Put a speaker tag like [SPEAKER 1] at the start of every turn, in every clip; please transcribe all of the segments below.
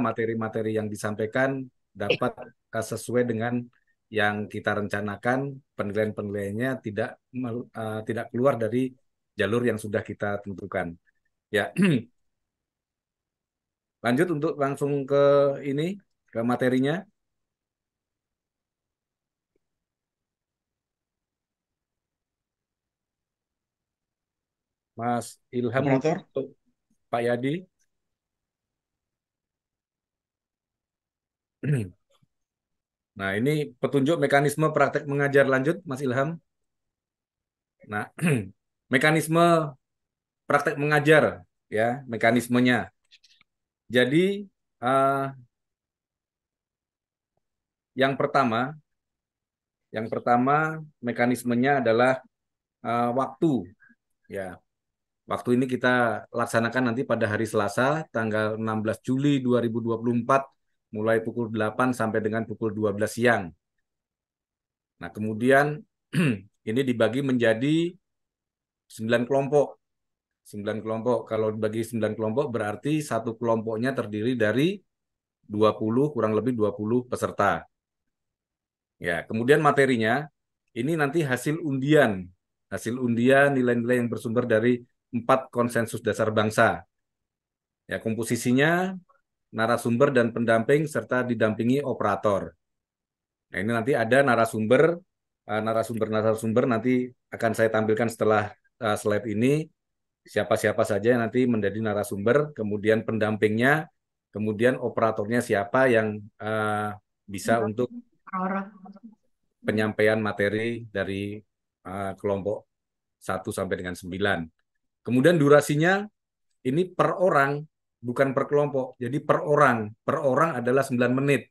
[SPEAKER 1] materi-materi yang disampaikan dapat sesuai dengan yang kita rencanakan, penilaian-penilaiannya tidak keluar dari jalur yang sudah kita tentukan. Ya, lanjut untuk langsung ke ini, ke materinya. Mas Ilham mungkin
[SPEAKER 2] Operator,
[SPEAKER 1] untuk Pak Yadi. Nah, ini petunjuk mekanisme praktek mengajar lanjut, Mas Ilham. Nah, mekanisme praktek mengajar, ya, mekanismenya. Jadi, eh, yang pertama, yang pertama mekanismenya adalah waktu, ya. Waktu ini kita laksanakan nanti pada hari Selasa, tanggal 16 Juli 2024, mulai pukul 8 sampai dengan pukul 12 siang. Nah, kemudian ini dibagi menjadi 9 kelompok. 9 kelompok. Kalau dibagi 9 kelompok berarti satu kelompoknya terdiri dari 20, kurang lebih 20 peserta. Ya, kemudian materinya ini nanti hasil undian nilai-nilai yang bersumber dari 4 konsensus dasar bangsa. Ya, komposisinya narasumber dan pendamping serta didampingi operator. Nah, ini nanti ada narasumber nanti akan saya tampilkan setelah slide ini. Siapa-siapa saja yang nanti menjadi narasumber, kemudian pendampingnya, kemudian operatornya siapa yang bisa untuk penyampaian materi dari kelompok 1 sampai dengan 9. Kemudian durasinya ini per orang, bukan per kelompok. Jadi per orang. Per orang adalah 9 menit.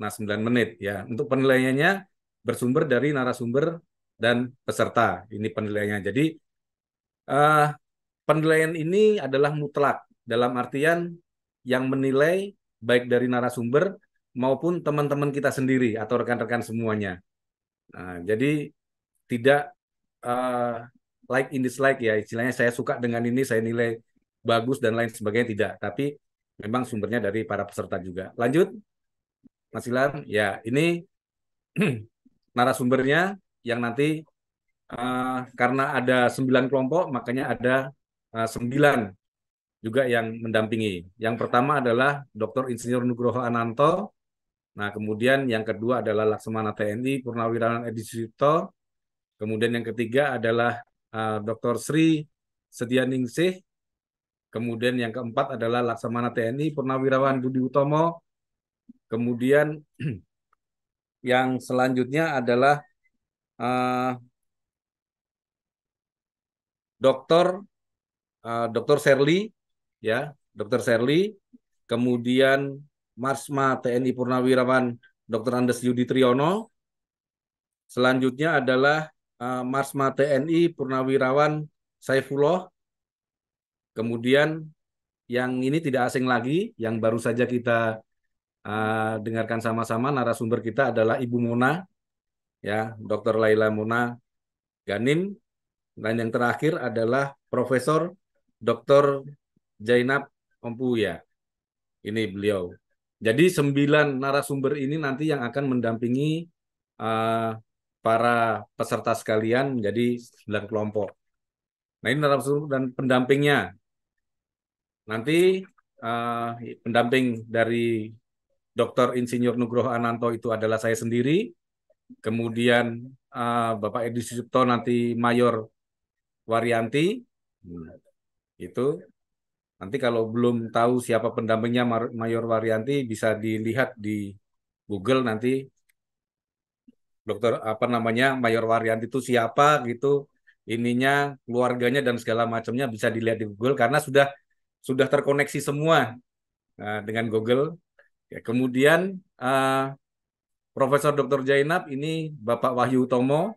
[SPEAKER 1] Nah, 9 menit ya. Untuk penilaiannya bersumber dari narasumber dan peserta. Ini penilaiannya. Jadi eh, penilaian ini adalah mutlak dalam artian yang menilai baik dari narasumber maupun teman-teman kita sendiri atau rekan-rekan semuanya. Nah, jadi tidak like in dislike ya, istilahnya saya suka dengan ini, saya nilai bagus dan lain sebagainya, tidak. Tapi memang sumbernya dari para peserta juga. Lanjut, Mas Ilham. Ya, ini narasumbernya yang nanti karena ada 9 kelompok, makanya ada 9 juga yang mendampingi. Yang pertama adalah Dr. Insinyur Nugroho Ananto. Nah, kemudian yang kedua adalah Laksamana TNI Purnawirawan Edi Sucipto. Kemudian yang ketiga adalah Dr. Sri Sedianingsih. Kemudian yang keempat adalah Laksamana TNI Purnawirawan Budi Utomo. Kemudian yang selanjutnya adalah uh, Dr. Dr. Serli, ya, Dr. Serli. Kemudian Marsma TNI Purnawirawan Dr. Andes Yudi Triyono. Selanjutnya adalah Marsma TNI Purnawirawan Saifullah. Kemudian yang ini tidak asing lagi, yang baru saja kita dengarkan sama-sama, narasumber kita adalah Ibu Mona, ya, Dr. Laila Mona Ganim. Dan yang terakhir adalah Profesor Dr. Jainab Ompuya. Ini beliau. Jadi 9 narasumber ini nanti yang akan mendampingi uh, para peserta sekalian menjadi 9 kelompok. Nah, ini narasumber dan pendampingnya. Nanti uh, pendamping dari Dr. Insinyur Nugroho Ananto itu adalah saya sendiri. Kemudian Bapak Edi Sucipto nanti Mayor Waryanti. Itu nanti kalau belum tahu siapa pendampingnya Mayor Waryanti bisa dilihat di Google nanti dokter apa namanya Mayor Waryanti itu siapa gitu, ininya, keluarganya dan segala macamnya bisa dilihat di Google karena sudah terkoneksi semua dengan Google. Ya, kemudian Profesor Dr. Jainab ini Bapak Wahyu Utomo,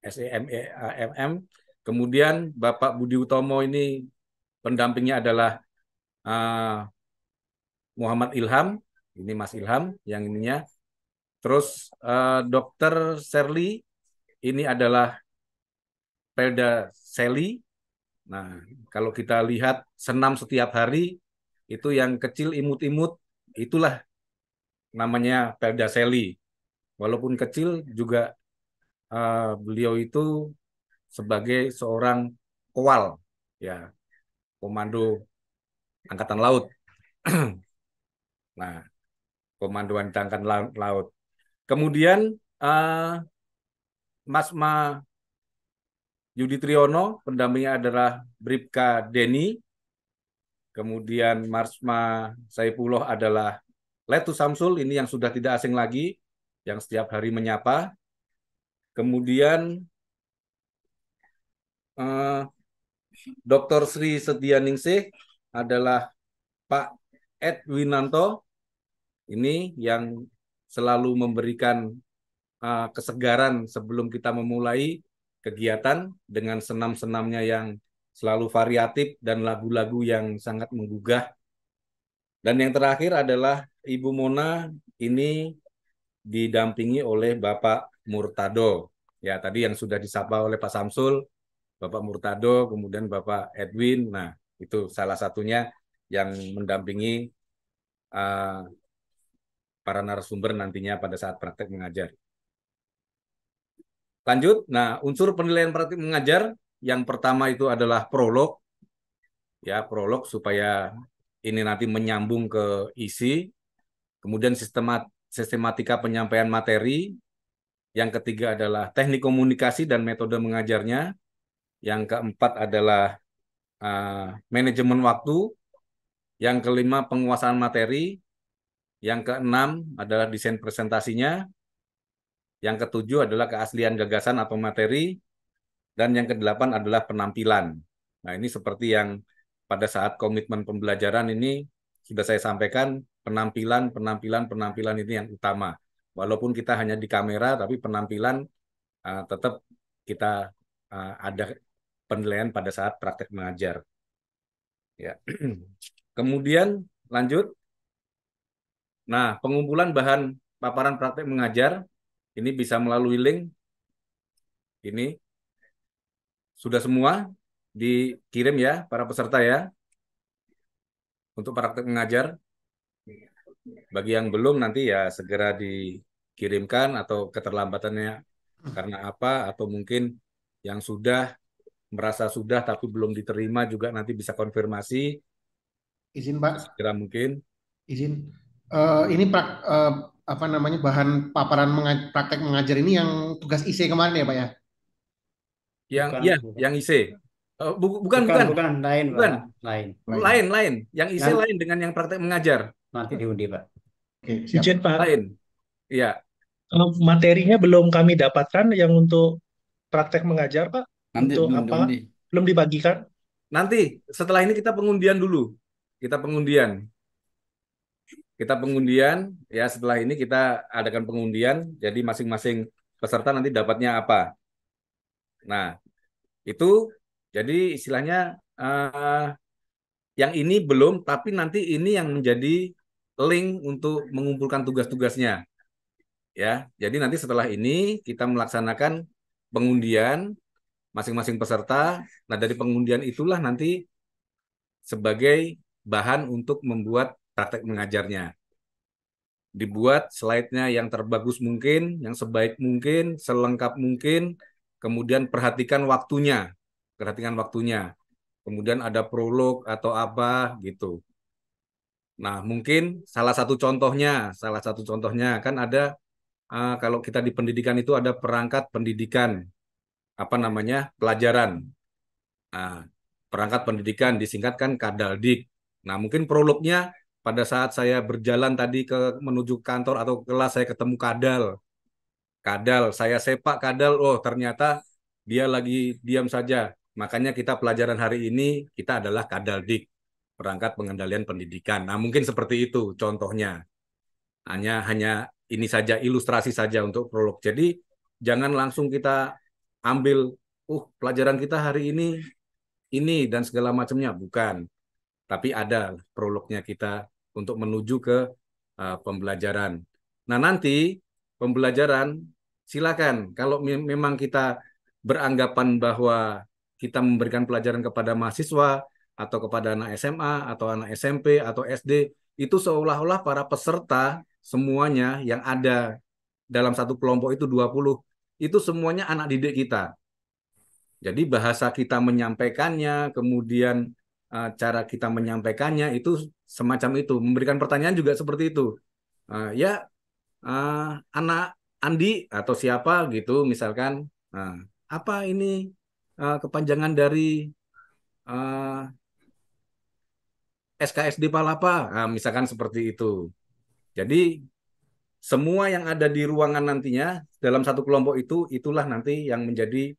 [SPEAKER 1] SEMEMM. Kemudian Bapak Budi Utomo ini pendampingnya adalah uh, Muhammad Ilham, ini Mas Ilham yang ininya. Terus Dr. Serli ini adalah Pelda Seli. Nah, kalau kita lihat senam setiap hari, itu yang kecil imut-imut, itulah namanya Pelda Seli. Walaupun kecil juga beliau itu sebagai seorang kowal, ya, komando angkatan laut. Nah, komandoan angkatan laut. Kemudian uh, Mas Ma Yudi Triyono, pendampingnya adalah Bribka Denny. Kemudian Marsma Saifullah adalah Letu Samsul, ini yang sudah tidak asing lagi, yang setiap hari menyapa. Kemudian eh, Dr. Sri Setianingsih adalah Pak Edwinanto, ini yang selalu memberikan kesegaran sebelum kita memulai kegiatan dengan senam-senamnya yang selalu variatif dan lagu-lagu yang sangat menggugah. Dan yang terakhir adalah Ibu Mona, ini didampingi oleh Bapak Murtado. Ya, tadi yang sudah disapa oleh Pak Samsul, Bapak Murtado, kemudian Bapak Edwin. Nah, itu salah satunya yang mendampingi uh, para narasumber nantinya pada saat praktek mengajar. Lanjut. Nah, unsur penilaian praktek mengajar yang pertama itu adalah prolog. Ya, prolog supaya ini nanti menyambung ke isi. Kemudian sistematika penyampaian materi. Yang ketiga adalah teknik komunikasi dan metode mengajarnya. Yang keempat adalah manajemen waktu. Yang kelima penguasaan materi. Yang keenam adalah desain presentasinya. Yang ketujuh adalah keaslian gagasan atau materi. Dan yang kedelapan adalah penampilan. Nah, ini seperti yang pada saat komitmen pembelajaran ini sudah saya sampaikan, penampilan, penampilan, penampilan ini yang utama. Walaupun kita hanya di kamera, tapi penampilan tetap kita ada penilaian pada saat praktek mengajar. Ya. Kemudian lanjut. Nah, pengumpulan bahan paparan praktek mengajar ini bisa melalui link ini. Sudah semua dikirim ya para peserta ya untuk praktek mengajar. Bagi yang belum nanti ya segera dikirimkan atau keterlambatannya karena apa atau mungkin yang sudah merasa sudah tapi belum diterima juga nanti bisa konfirmasi
[SPEAKER 2] Izin Pak,
[SPEAKER 1] segera mungkin.
[SPEAKER 2] izin. Ini apa namanya bahan paparan praktek mengajar ini yang tugas IC kemarin ya Pak ya?
[SPEAKER 1] Yang
[SPEAKER 3] Bukan,
[SPEAKER 1] ya
[SPEAKER 3] bukan,
[SPEAKER 1] yang IC. Bukan
[SPEAKER 3] bukan,
[SPEAKER 1] bukan
[SPEAKER 3] bukan, lain,
[SPEAKER 1] bukan
[SPEAKER 3] Pak, lain.
[SPEAKER 2] Lain.
[SPEAKER 1] lain yang IC
[SPEAKER 3] Nanti,
[SPEAKER 1] lain dengan yang praktek mengajar
[SPEAKER 3] nanti diundi, Pak.
[SPEAKER 2] Oke, siap.
[SPEAKER 4] Izin Pak,
[SPEAKER 1] lain. Ya,
[SPEAKER 4] materinya belum kami dapatkan yang untuk praktek mengajar Pak.
[SPEAKER 3] Nanti
[SPEAKER 4] Untuk
[SPEAKER 3] belum
[SPEAKER 4] apa?
[SPEAKER 3] diundi.
[SPEAKER 4] Belum dibagikan?
[SPEAKER 1] nanti setelah ini kita pengundian dulu. Kita pengundian. Kita pengundian, ya setelah ini kita adakan pengundian, jadi masing-masing peserta nanti dapatnya apa. Nah, itu jadi istilahnya yang ini belum, tapi nanti ini yang menjadi link untuk mengumpulkan tugas-tugasnya. Ya, jadi nanti setelah ini kita melaksanakan pengundian masing-masing peserta. Nah, dari pengundian itulah nanti sebagai bahan untuk membuat praktek mengajarnya. Dibuat slide-nya yang terbagus mungkin, yang sebaik mungkin, selengkap mungkin, kemudian perhatikan waktunya, perhatikan waktunya. Kemudian ada prolog atau apa gitu. Nah, mungkin salah satu contohnya kan ada kalau kita di pendidikan itu ada perangkat pendidikan, apa namanya, pelajaran. Nah, perangkat pendidikan disingkatkan Kadaldik. Nah, mungkin prolognya pada saat saya berjalan tadi menuju kantor atau kelas saya ketemu Kadal. Kadal, saya sepak Kadal, oh ternyata dia lagi diam saja. Makanya kita pelajaran hari ini kita adalah Kadaldik, perangkat pengendalian pendidikan. Nah, mungkin seperti itu contohnya. Hanya ini saja ilustrasi saja untuk prolog. Jadi jangan langsung kita ambil pelajaran kita hari ini dan segala macamnya, bukan. Tapi ada prolognya kita untuk menuju ke pembelajaran. Nah, nanti pembelajaran silakan kalau memang kita beranggapan bahwa kita memberikan pelajaran kepada mahasiswa atau kepada anak SMA atau anak SMP atau SD, itu seolah-olah para peserta semuanya yang ada dalam satu kelompok itu 20, itu semuanya anak didik kita. Jadi bahasa kita menyampaikannya, kemudian cara kita menyampaikannya itu semacam itu. Memberikan pertanyaan juga seperti itu. Ya, uh, anak Andi atau siapa gitu misalkan, nah, apa ini kepanjangan dari uh, SKSD Palapa, nah, misalkan seperti itu. Jadi semua yang ada di ruangan nantinya dalam satu kelompok itu, itulah nanti yang menjadi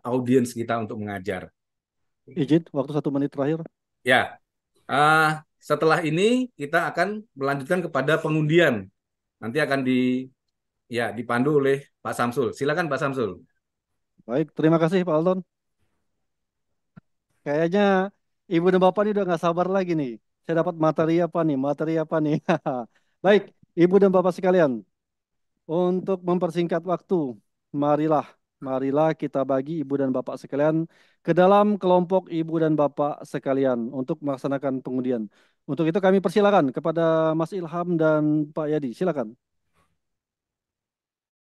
[SPEAKER 1] audiens kita untuk mengajar.
[SPEAKER 3] Izin, waktu 1 menit terakhir.
[SPEAKER 1] Ya, uh, setelah ini kita akan melanjutkan kepada pengundian. Nanti akan dipandu oleh Pak Samsul. Silakan Pak Samsul.
[SPEAKER 3] Baik, terima kasih Pak Alton. Kayaknya Ibu dan Bapak ini udah nggak sabar lagi nih. Saya dapat materi apa nih? Materi apa nih? Baik, Ibu dan Bapak sekalian. Untuk mempersingkat waktu, marilah, marilah kita bagi Ibu dan Bapak sekalian ke dalam kelompok Ibu dan Bapak sekalian untuk melaksanakan pengundian. Untuk itu kami persilakan kepada Mas Ilham dan Pak Yadi. Silakan.